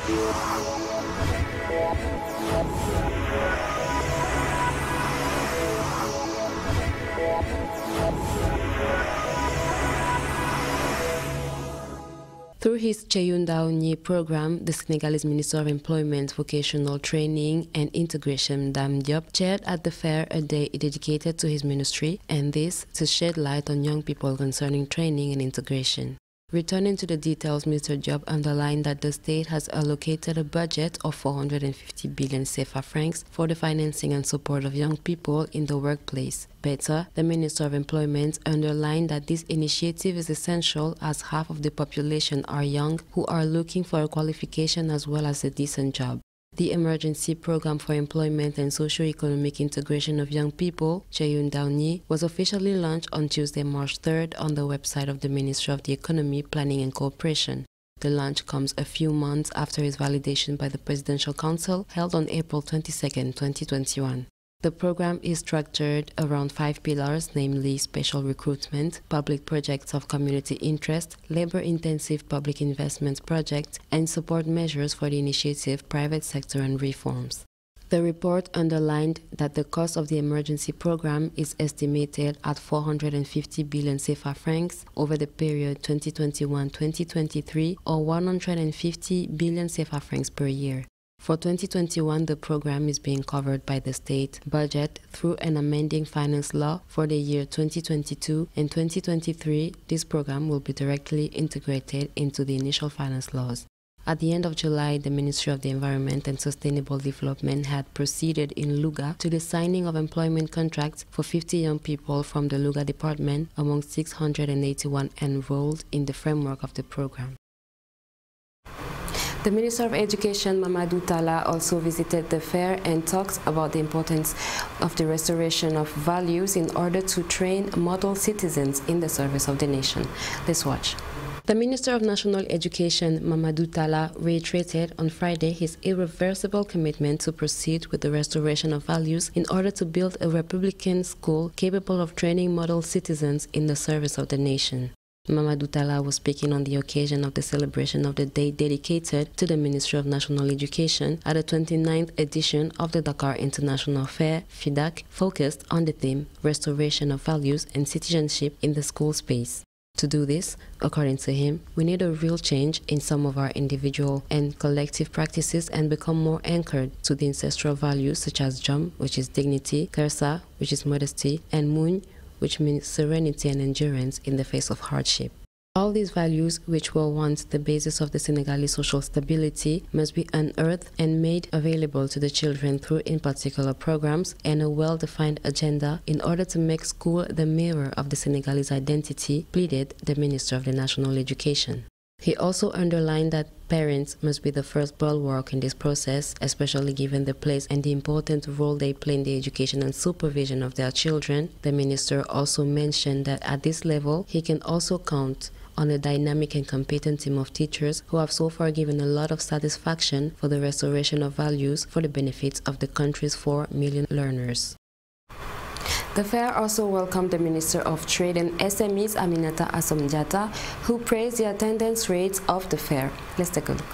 Through his Cheyundaouni program, the Senegalese Minister of Employment, Vocational Training and Integration, Dame Diop, chaired at the fair a day dedicated to his ministry, and this to shed light on young people concerning training and integration. Returning to the details, Mr. Diop underlined that the state has allocated a budget of 450 billion CFA francs for the financing and support of young people in the workplace. Better, the Minister of Employment underlined that this initiative is essential as half of the population are young who are looking for a qualification as well as a decent job. The Emergency Program for Employment and Socio-Economic Integration of Young People, Cheyundaouni, was officially launched on Tuesday, March 3rd on the website of the Ministry of the Economy, Planning and Cooperation. The launch comes a few months after its validation by the Presidential Council held on April 22, 2021. The program is structured around 5 pillars, namely special recruitment, public projects of community interest, labor-intensive public investment projects, and support measures for the initiative, private sector and reforms. The report underlined that the cost of the emergency program is estimated at 450 billion CFA francs over the period 2021-2023, or 150 billion CFA francs per year. For 2021, the program is being covered by the state budget through an amending finance law. For the year 2022 and 2023, this program will be directly integrated into the initial finance laws. At the end of July, the Ministry of the Environment and Sustainable Development had proceeded in Louga to the signing of employment contracts for 50 young people from the Louga department, among 681 enrolled in the framework of the program. The Minister of Education, Mamadou Talla, also visited the fair and talked about the importance of the restoration of values in order to train model citizens in the service of the nation. Let's watch. The Minister of National Education, Mamadou Talla, reiterated on Friday his irreversible commitment to proceed with the restoration of values in order to build a republican school capable of training model citizens in the service of the nation. Mamadou Talla was speaking on the occasion of the celebration of the day dedicated to the Ministry of National Education at the 29th edition of the Dakar International Fair, Fidak, focused on the theme Restoration of Values and Citizenship in the School Space. To do this, according to him, we need a real change in some of our individual and collective practices and become more anchored to the ancestral values such as Jom, which is dignity, Kersa, which is modesty, and Mun, which means serenity and endurance in the face of hardship. All these values, which were once the basis of the Senegalese social stability, must be unearthed and made available to the children through in particular programs and a well-defined agenda in order to make school the mirror of the Senegalese identity, pleaded the Minister of the National Education. He also underlined that parents must be the first bulwark in this process, especially given the place and the important role they play in the education and supervision of their children. The minister also mentioned that at this level, he can also count on a dynamic and competent team of teachers who have so far given a lot of satisfaction for the restoration of values for the benefits of the country's 4 million learners. The fair also welcomed the Minister of Trade and SMEs, Aminata Assome-Diatta, who praised the attendance rates of the fair. Let's take a look.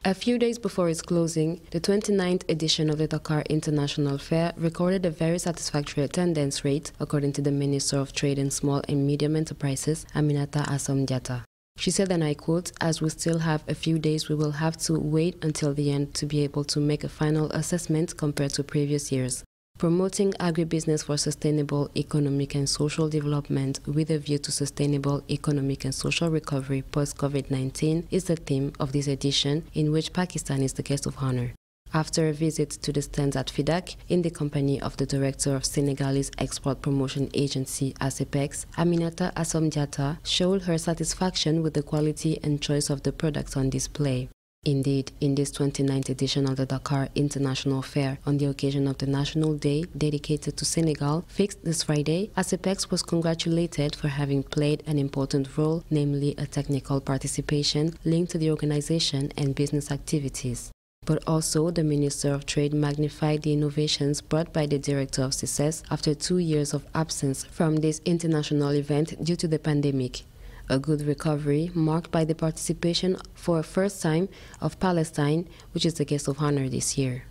A few days before its closing, the 29th edition of the Dakar International Fair recorded a very satisfactory attendance rate, according to the Minister of Trade and Small and Medium Enterprises, Aminata Assome-Diatta. She said, and I quote, "As we still have a few days, we will have to wait until the end to be able to make a final assessment compared to previous years. Promoting agribusiness for sustainable economic and social development with a view to sustainable economic and social recovery post-COVID-19 is the theme of this edition, in which Pakistan is the guest of honor." After a visit to the stands at Fidak, in the company of the director of Senegalese Export Promotion Agency, ASEPEX, Aminata Assome-Diatta showed her satisfaction with the quality and choice of the products on display. Indeed, in this 29th edition of the Dakar International Fair, on the occasion of the National Day dedicated to Senegal, fixed this Friday, ASEPEX was congratulated for having played an important role, namely a technical participation linked to the organization and business activities. But also, the Minister of Trade magnified the innovations brought by the Director of CICES after 2 years of absence from this international event due to the pandemic. a good recovery marked by the participation for the first time of Palestine, which is the guest of honor this year.